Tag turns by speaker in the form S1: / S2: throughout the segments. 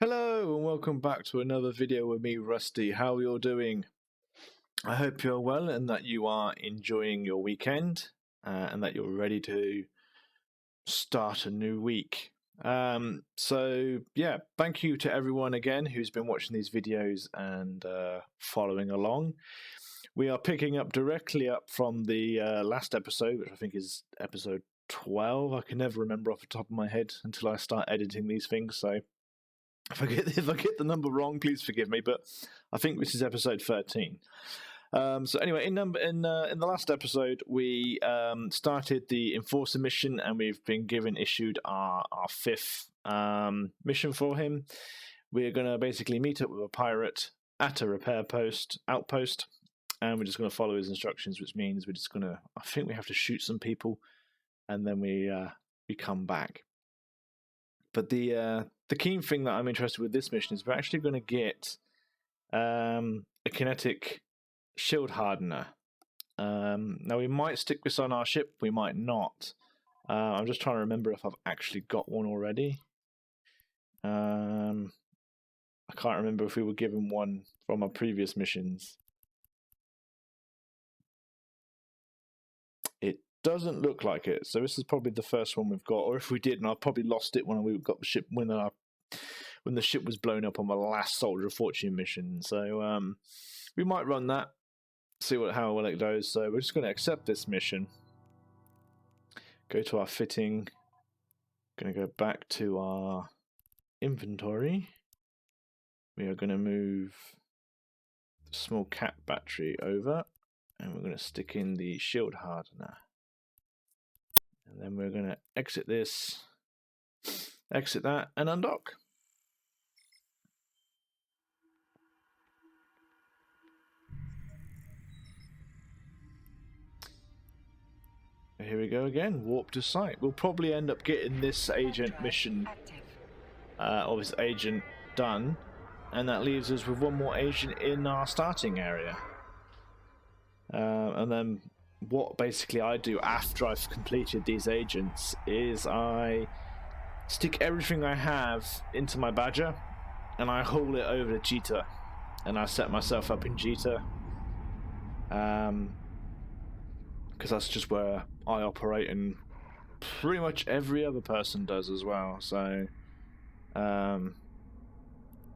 S1: Hello and welcome back to another video with me, Rusty. How are you all doing? I hope you're well and that you are enjoying your weekend and that you're ready to start a new week. Thank you to everyone again who's been watching these videos and following along. We are picking up directly up from the last episode, which I think is episode 12. I can never remember off the top of my head until I start editing these things, so if I get the number wrong, please forgive me. But I think this is episode 13. So anyway, in the last episode, we started the Enforcer mission, and we've been issued our fifth mission for him. We're going to basically meet up with a pirate at a repair outpost, and we're just going to follow his instructions, which means we're just going to. I think we have to shoot some people, and then we come back. But the key thing that I'm interested with this mission is we're actually going to get a kinetic shield hardener. Now we might stick this on our ship, we might not. I'm just trying to remember if I've actually got one already. I can't remember if we were given one from our previous missions. It doesn't look like it, so this is probably the first one we've got. Or if we did, and I probably lost it when we got the ship when the ship was blown up on the last Soldier of Fortune mission. So we might run that, see how well it goes. So we're just going to accept this mission. Go to our fitting. Going to go back to our inventory. We are going to move the small cap battery over, and we're going to stick in the shield hardener. And then we're going to exit this, exit that, and undock. Here we go again, warp to site. We'll probably end up getting this agent mission, or this agent done, and that leaves us with one more agent in our starting area. And then what basically I do after I've completed these agents is I stick everything I have into my Badger and I haul it over to Jita, and I set myself up in Jita because that's just where I operate, and pretty much every other person does as well. So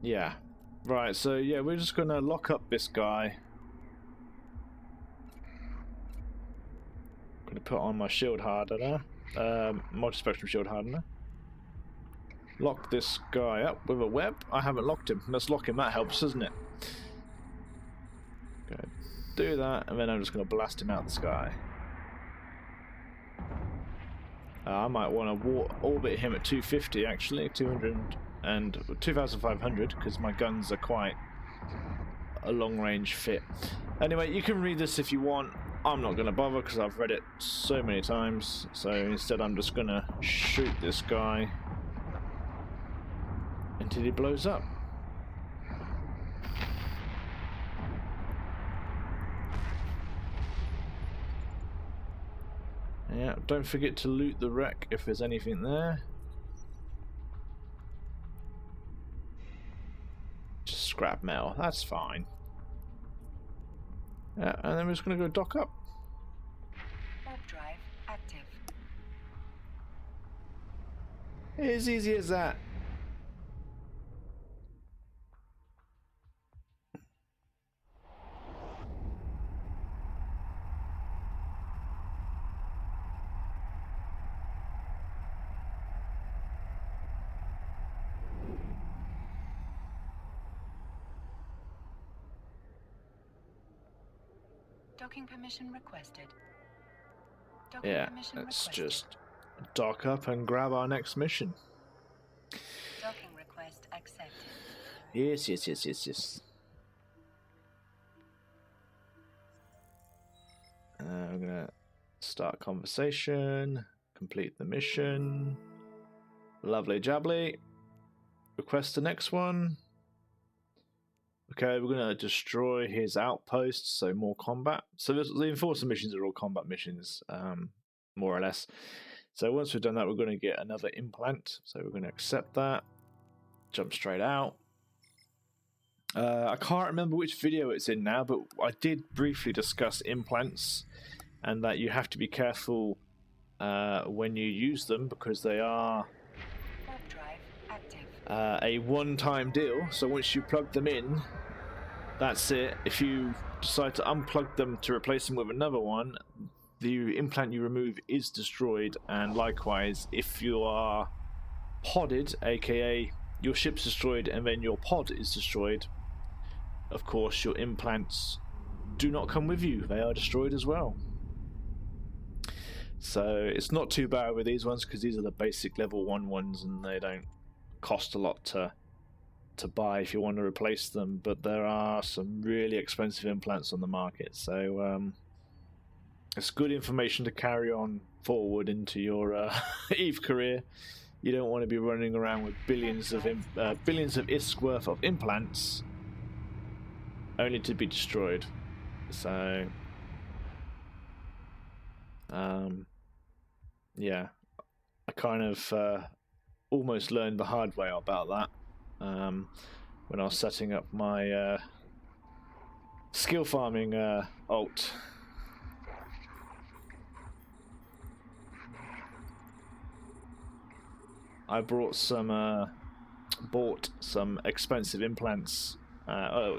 S1: yeah, right, so yeah, we're just gonna lock up this guy. I'm gonna put on my shield hardener, multi-spectrum shield hardener. Lock this guy up with a web. I haven't locked him. Let's lock him. That helps, doesn't it? Gonna do that, and then I'm just gonna blast him out the sky. I might want to orbit him at 250, actually, 200 and 2,500, because my guns are quite a long-range fit. Anyway, you can read this if you want. I'm not going to bother because I've read it so many times. So instead, I'm just going to shoot this guy until he blows up. Yeah, don't forget to loot the wreck if there's anything there. Just scrap metal, that's fine. Yeah, and then we're just going to go dock up.
S2: Warp drive active.
S1: As easy as that.
S2: Docking permission requested.
S1: Let's just dock up and grab our next mission.
S2: Docking request accepted.
S1: Yes. We're gonna start conversation, complete the mission. Lovely jubbly. Request the next one. Okay, we're gonna destroy his outpost, so more combat. So the Enforcer missions are all combat missions, more or less. So once we've done that, we're going to get another implant. So we're going to accept that. jump straight out. I can't remember which video it's in now, but I did briefly discuss implants and that you have to be careful when you use them because they are
S2: Warp drive active.
S1: a one-time deal. So once you plug them in, that's it. If you decide to unplug them to replace them with another one, the implant you remove is destroyed. And likewise, if you are podded, aka your ship's destroyed and then your pod is destroyed, of course your implants do not come with you. They are destroyed as well. So it's not too bad with these ones because these are the basic level 1 ones and they don't cost a lot to buy if you want to replace them, but there are some really expensive implants on the market, so it's good information to carry on forward into your Eve career. You don't want to be running around with billions of ISK worth of implants only to be destroyed. So yeah, I kind of almost learned the hard way about that when I was setting up my skill farming alt. I bought some expensive implants,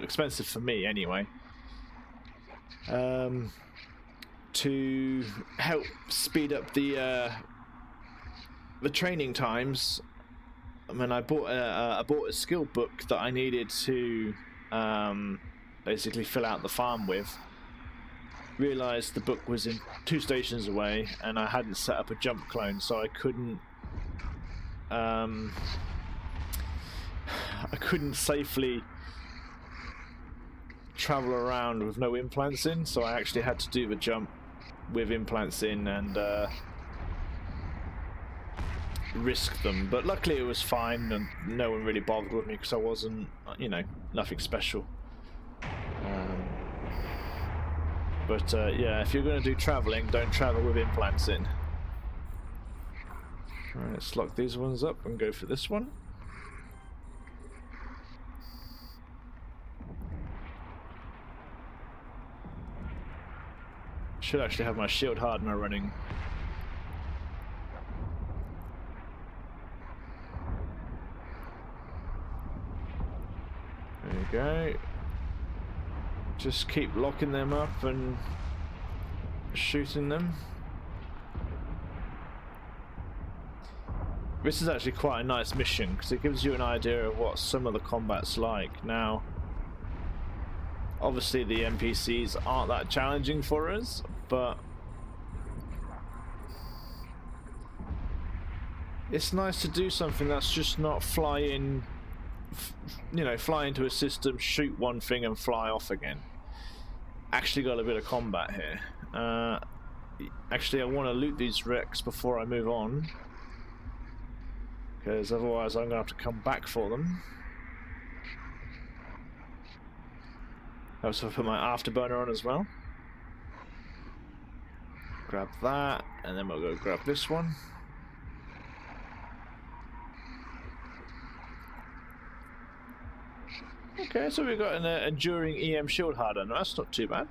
S1: expensive for me anyway, to help speed up the training times. I mean, I bought a skill book that I needed to basically fill out the farm with. Realised the book was in 2 stations away, and I hadn't set up a jump clone, so I couldn't safely travel around with no implants in. So I actually had to do the jump with implants in and risk them, but luckily it was fine and no one really bothered with me because I wasn't, nothing special. But yeah, if you're going to do travelling, don't travel with implants in. Alright, let's lock these ones up and go for this one. Should actually have my shield hardener running. There you go. Just keep locking them up and shooting them. This is actually quite a nice mission because it gives you an idea of what some of the combat's like. Now, obviously the NPCs aren't that challenging for us, but it's nice to do something that's just not fly into a system, shoot one thing and fly off again. Actually got a bit of combat here. Actually, I want to loot these wrecks before I move on, because otherwise I'm going to have to come back for them. I also put my afterburner on as well. Grab that, and then we'll go grab this one. Okay, so we've got an enduring EM shield hardener. That's not too bad.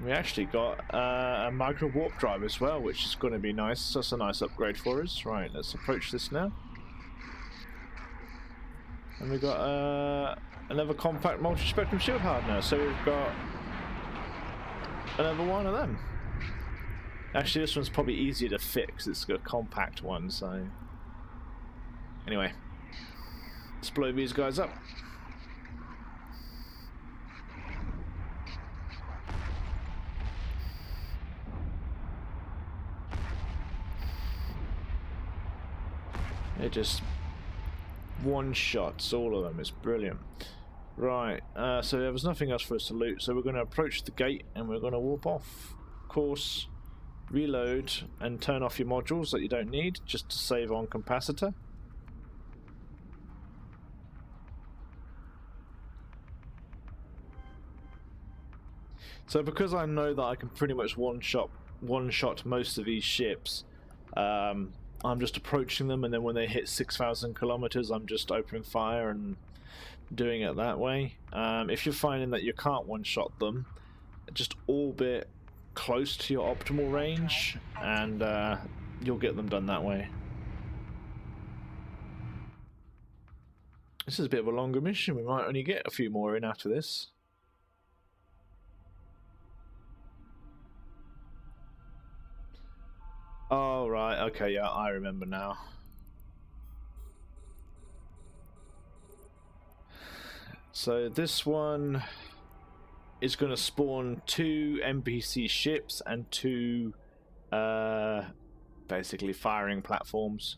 S1: We actually got a micro warp drive as well, which is going to be nice. That's a nice upgrade for us. Right, let's approach this now. And we've got another compact multi-spectrum shield hardener. So we've got another one of them. Actually, this one's probably easier to fix. It's a compact one, so... Anyway. Let's blow these guys up. They're just one-shots, all of them. It's brilliant. Right, so there was nothing else for us to loot, so we're going to approach the gate and we're going to warp off. Of course, reload and turn off your modules that you don't need, just to save on capacitor. So because I know that I can pretty much one-shot one-shot most of these ships, I'm just approaching them, and then when they hit 6,000 kilometers, I'm just opening fire and doing it that way. If you're finding that you can't one-shot them, just orbit close to your optimal range, and you'll get them done that way. This is a bit of a longer mission. We might only get a few more in after this. Oh, right. Okay, yeah, I remember now. So this one is going to spawn 2 NPC ships and 2 basically firing platforms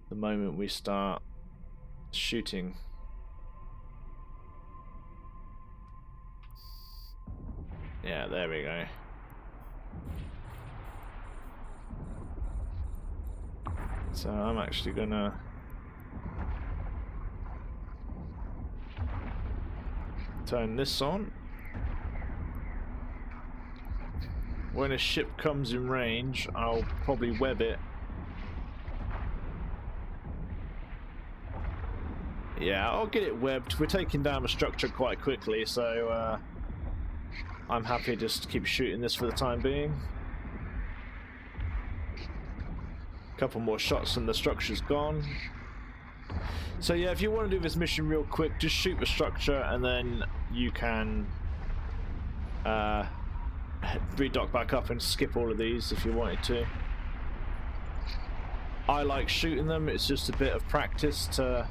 S1: the moment we start shooting. Yeah, there we go. So I'm actually gonna turn this on. When a ship comes in range, I'll probably web it. Yeah, I'll get it webbed. We're taking down the structure quite quickly, so I'm happy just to keep shooting this for the time being. Couple more shots and the structure's gone. So yeah, if you want to do this mission real quick, just shoot the structure and then you can redock back up and skip all of these if you wanted to. I like shooting them. It's just a bit of practice to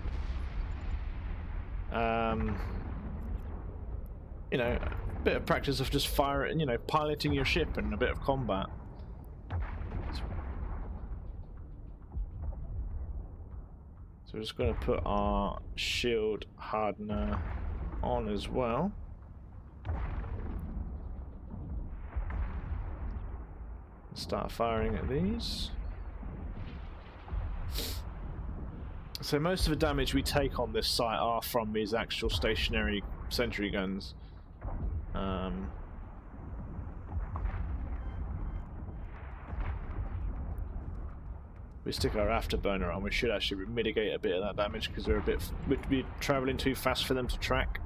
S1: you know, a bit of practice of just firing, you know, piloting your ship and a bit of combat. So we're just going to put our shield hardener on as well. Start firing at these. So most of the damage we take on this site are from these actual stationary sentry guns. We stick our afterburner on, we should actually mitigate a bit of that damage because we'd be travelling too fast for them to track.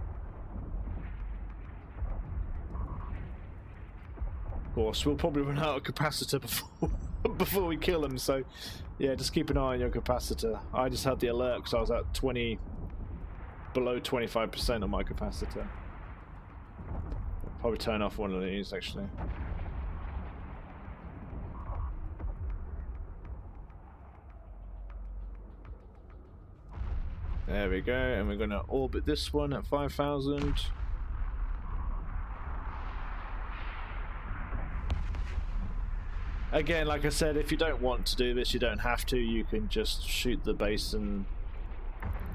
S1: Of course, we'll probably run out of capacitor before we kill them, so yeah, just keep an eye on your capacitor. I just had the alert because I was at below 25% of my capacitor. Probably turn off one of these actually. There we go, and we're going to orbit this one at 5,000. Again, like I said, if you don't want to do this, you don't have to. You can just shoot the base and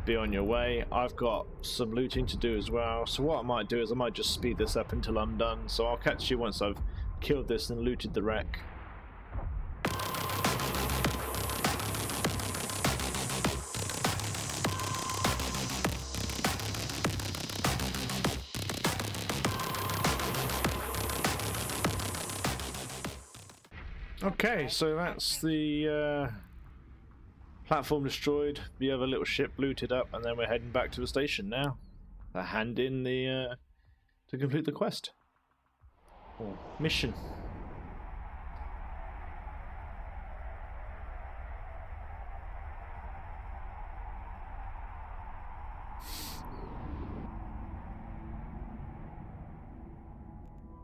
S1: be on your way. I've got some looting to do as well, so what I might do is I might just speed this up until I'm done. So I'll catch you once I've killed this and looted the wreck. Okay, so that's the platform destroyed, the other little ship looted up, and then we're heading back to the station now to hand in the to complete the quest or mission.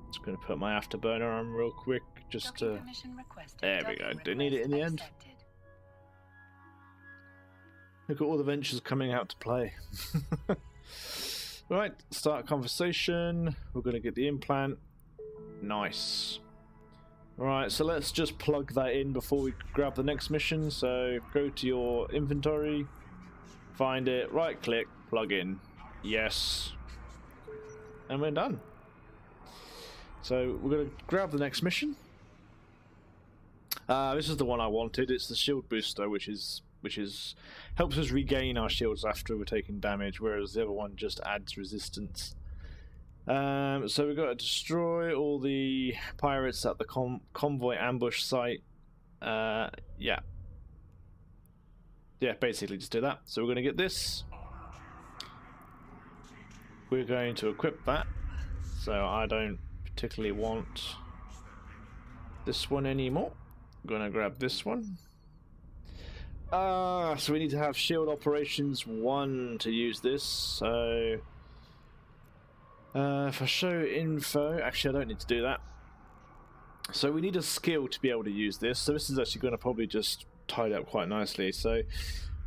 S1: Just going to put my afterburner on real quick. Just there we go. Didn't need it in the end. Look at all the ventures coming out to play. Right, start conversation. We're going to get the implant. Nice. Alright, so let's just plug that in before we grab the next mission. So go to your inventory, find it, right click, plug in. Yes. And we're done. So we're going to grab the next mission. This is the one I wanted. It's the shield booster, which helps us regain our shields after we're taking damage, whereas the other one just adds resistance. So we've got to destroy all the pirates at the convoy ambush site. Yeah, basically just do that. So we're going to get this. We're going to equip that. So I don't particularly want this one anymore. I'm going to grab this one. So we need to have shield operations 1 to use this. So if I show info, actually I don't need to do that. So we need a skill to be able to use this. So this is actually going to probably just tie it up quite nicely. So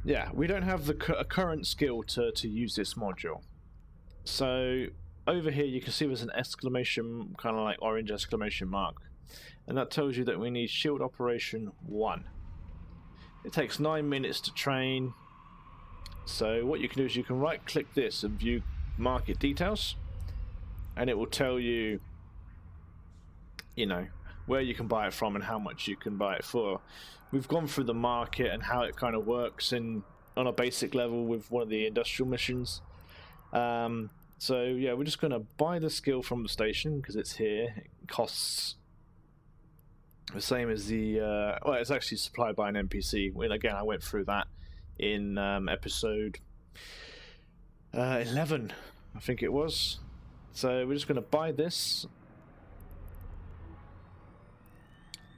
S1: yeah, we don't have the current skill to use this module. So over here you can see there's an exclamation, kind of like orange exclamation mark, and that tells you that we need shield operation 1. It takes 9 minutes to train. So what you can do is you can right click this and view market details, and it will tell you, you know, where you can buy it from and how much you can buy it for. We've gone through the market and how it kind of works on a basic level with one of the industrial missions. So yeah, we're just going to buy the skill from the station because it's here. It costs the same as the well, it's actually supplied by an NPC. Well, again, I went through that in episode 11, I think it was. So we're just going to buy this.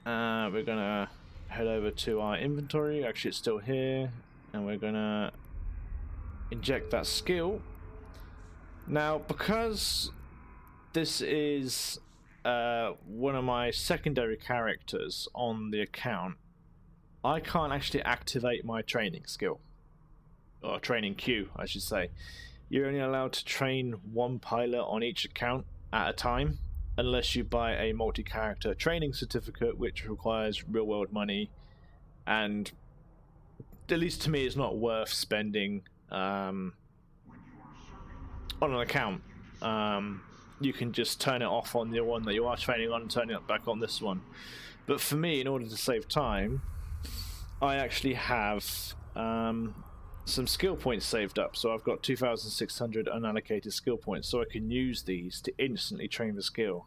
S1: We're going to head over to our inventory. Actually, it's still here, and we're going to inject that skill. Now, because this is one of my secondary characters on the account, I can't actually activate my training skill, or training queue, I should say. You're only allowed to train 1 pilot on each account at a time, unless you buy a multi-character training certificate, which requires real-world money, and at least to me, it's not worth spending on an account. You can just turn it off on the one that you are training on and turn it back on this one. But for me, in order to save time, I actually have some skill points saved up. So I've got 2,600 unallocated skill points, so I can use these to instantly train the skill.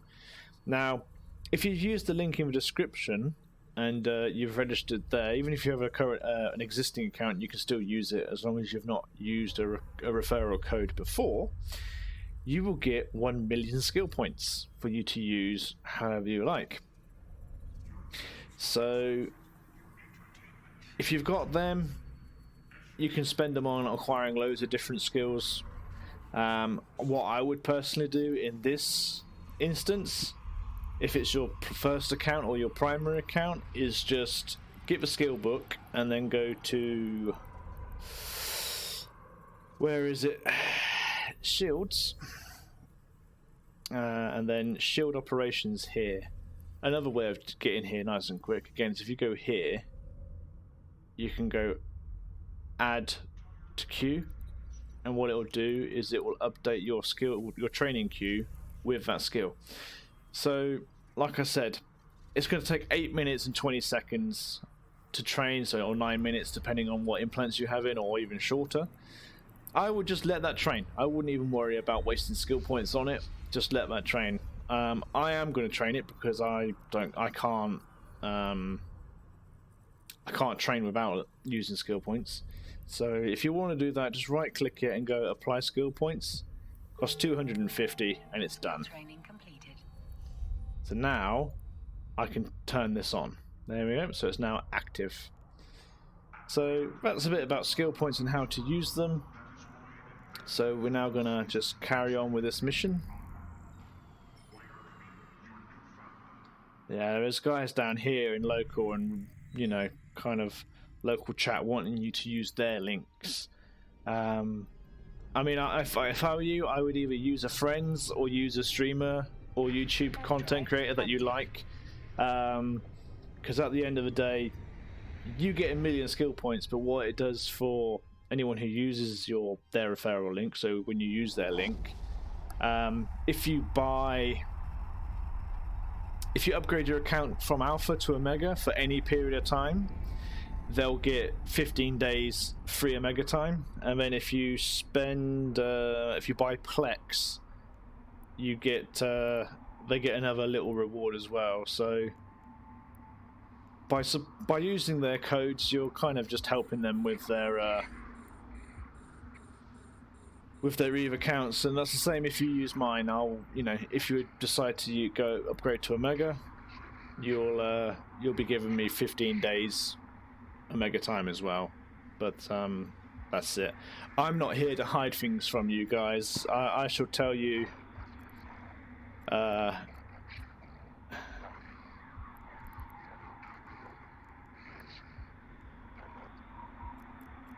S1: Now, if you've used the link in the description and you've registered there, even if you have an existing account, you can still use it as long as you've not used a referral code before. You will get 1 million skill points for you to use however you like. So if you've got them, you can spend them on acquiring loads of different skills. What I would personally do in this instance, if it's your first account or your primary account, is just get the skill book and then go to, where is it? Shields, and then shield operations here. Another way of getting here nice and quick, again, is if you go here, you can go add to queue, and what it will do is it will update your skill, your training queue with that skill. So like I said, it's going to take 8 minutes and 20 seconds to train, so or 9 minutes depending on what implants you have in, or even shorter. I would just let that train. I wouldn't even worry about wasting skill points on it. Just let that train. I am going to train it because I can't train without using skill points. So if you want to do that, just right click it and go apply skill points. Costs 250 and it's done.
S2: Training completed.
S1: So now I can turn this on. There we go. So it's now active. So that's a bit about skill points and how to use them. So we're now going to just carry on with this mission. Yeah, there's guys down here in local and, you know, kind of local chat wanting you to use their links. I mean, if I were you, I would either use a friends or use a streamer or YouTube content creator that you like. Because at the end of the day, you get 1 million skill points, but what it does for anyone who uses their referral link, so when you use their link, if you upgrade your account from alpha to omega for any period of time, they'll get 15 days free omega time. And then if you spend if you buy Plex you get they get another little reward as well. So by using their codes, you're kind of just helping them with their Eve accounts, and that's the same if you use mine. If you decide to go upgrade to Omega, you'll be giving me 15 days Omega time as well. But that's it. I'm not here to hide things from you guys. I shall tell you.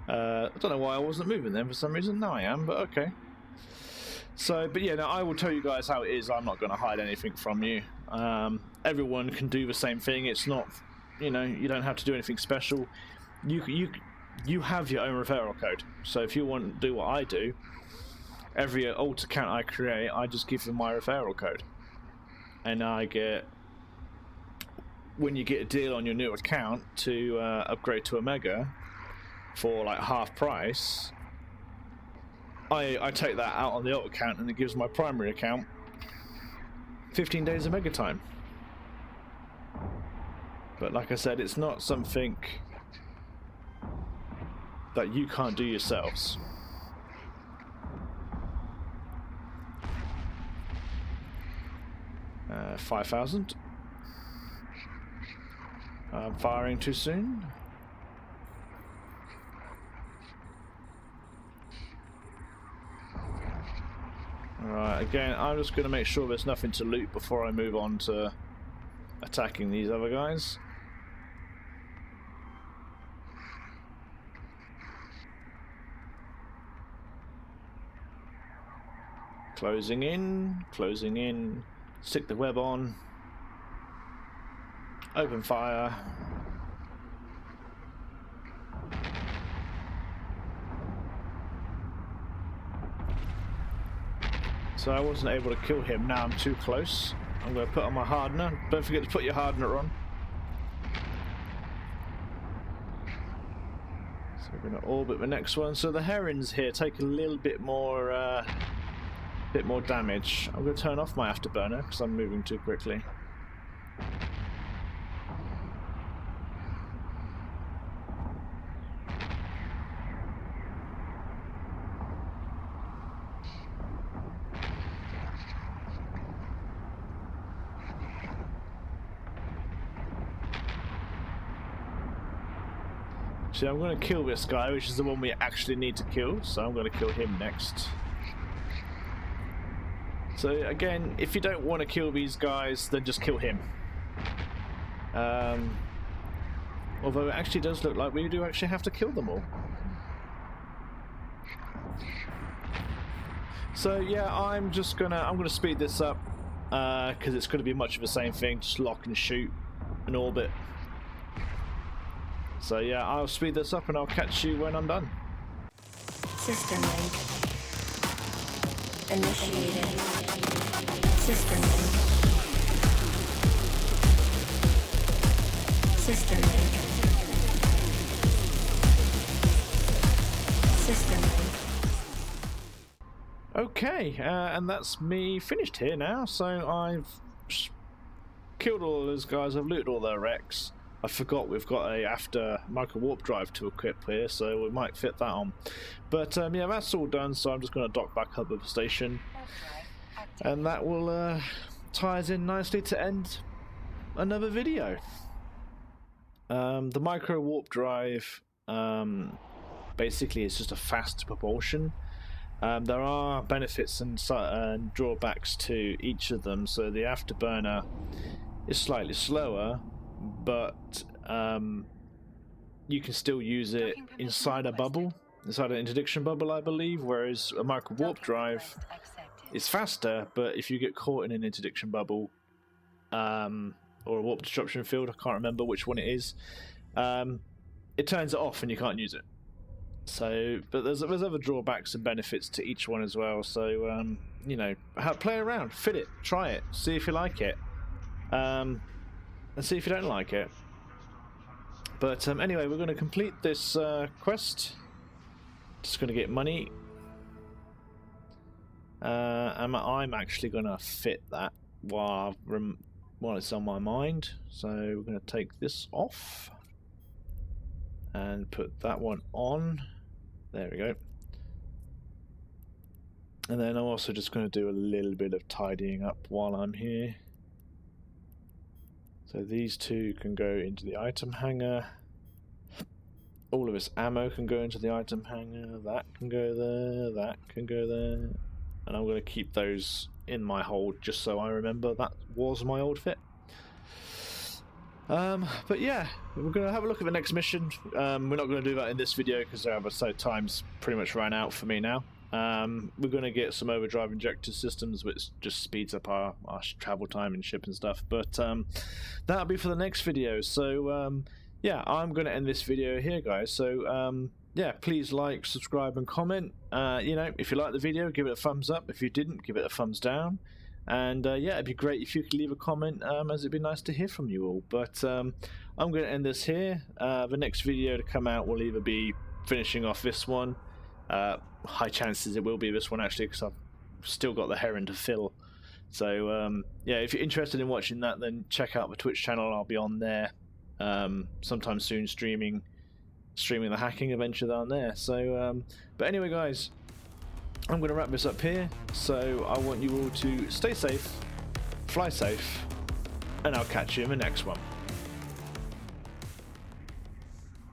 S1: I don't know why I wasn't moving then for some reason. Now I am, but okay. So, but yeah, no, I will tell you guys how it is. I'm not going to hide anything from you. Everyone can do the same thing. It's not, you don't have to do anything special. You have your own referral code. So if you want to do what I do, every alt account I create, I just give them my referral code, and I get, when you get a deal on your new account to upgrade to Omega for like half price, I take that out on the alt account, and it gives my primary account 15 days Omega time. But like I said, it's not something that you can't do yourselves. Uh, 5,000. I'm firing too soon. Alright, again, I'm just going to make sure there's nothing to loot before I move on to attacking these other guys. Closing in, stick the web on, open fire. So I wasn't able to kill him. Now I'm too close. I'm going to put on my hardener. Don't forget to put your hardener on. So we're going to orbit the next one. So the herons here take a little bit more damage. I'm going to turn off my afterburner because I'm moving too quickly. So I'm going to kill this guy, which is the one we actually need to kill, so I'm going to kill him next. So again, if you don't want to kill these guys, then just kill him. Although it actually does look like we do actually have to kill them all. So yeah, I'm gonna speed this up because it's going to be much of the same thing, just lock and shoot and orbit. So yeah, I'll speed this up and I'll catch you when I'm done.
S2: System link initiated. System link. System link. System link.
S1: Okay, and that's me finished here now. So I've killed all those guys, I've looted all their wrecks. I forgot we've got a after micro warp drive to equip here, so we might fit that on. But yeah, that's all done, so I'm just going to dock back up at the station. And that will tie us in nicely to end another video. The micro warp drive basically is just a fast propulsion. There are benefits and drawbacks to each of them. So the afterburner is slightly slower, but you can still use it inside a bubble, inside an interdiction bubble, I believe, whereas a micro warp drive is faster, but if you get caught in an interdiction bubble or a warp disruption field, I can't remember which one it is, it turns it off and you can't use it. So, but there's other drawbacks and benefits to each one as well, so you know, play around, fit it, try it, see if you like it, and see if you don't like it. But anyway, we're going to complete this quest. Just going to get money. and I'm actually going to fit that while it's on my mind. So we're going to take this off and put that one on. There we go. And then I'm also just going to do a little bit of tidying up while I'm here. So these two can go into the item hanger. All of this ammo can go into the item hanger. That can go there. That can go there. And I'm going to keep those in my hold just so I remember that was my old fit. But yeah, we're going to have a look at the next mission. We're not going to do that in this video because time's pretty much run out for me now. We're going to get some overdrive injector systems, which just speeds up our travel time and ship and stuff. But that'll be for the next video. So yeah, I'm going to end this video here, guys. So yeah, please like, subscribe, and comment. You know, if you like the video, give it a thumbs up. If you didn't, give it a thumbs down. And yeah, it'd be great if you could leave a comment, as it'd be nice to hear from you all. But I'm going to end this here. The next video to come out will either be finishing off this one. High chances it will be this one, actually, because I've still got the heron to fill. So yeah, if you're interested in watching that, then check out the Twitch channel. I'll be on there sometime soon, streaming the hacking adventure down there. So but anyway, guys, I'm going to wrap this up here. So I want you all to stay safe, fly safe, and I'll catch you in the next one.